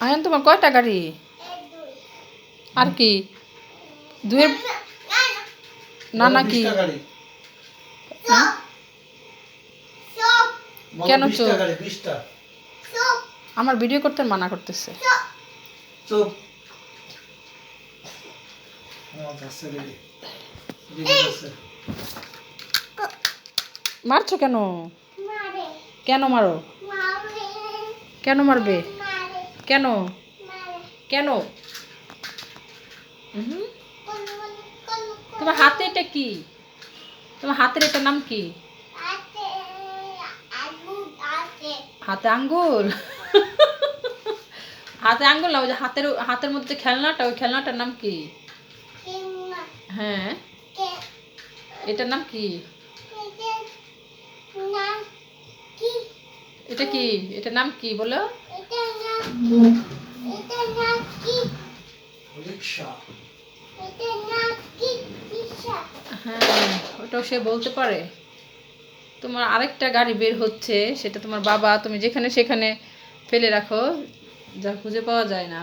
আয়ান তোমার কয়টা গাড়ি? আর কি দুয়ের না নাকি? হ্যাঁ? কেন চুপ? আমার ভিডিও করতে মানা করতেছে। মারছো কেন? কেন মারো? কেন মারবে? কেন কেন? তোমার হাতে এটা কি? তোমার হাতের এটা নাম কি? হাতে আঙ্গুল? হাতে আঙ্গুল না, ওই যে হাতের হাতের মধ্যে খেলনাটা, ওই খেলনাটার নাম কি? হ্যাঁ, এটার নাম কি? এটা কি? এটার নাম কি বলো? হ্যাঁ, ওটাও সে বলতে পারে। তোমার আরেকটা গাড়ি বের হচ্ছে, সেটা তোমার বাবা তুমি যেখানে সেখানে ফেলে রাখো, যা খুঁজে পাওয়া যায় না।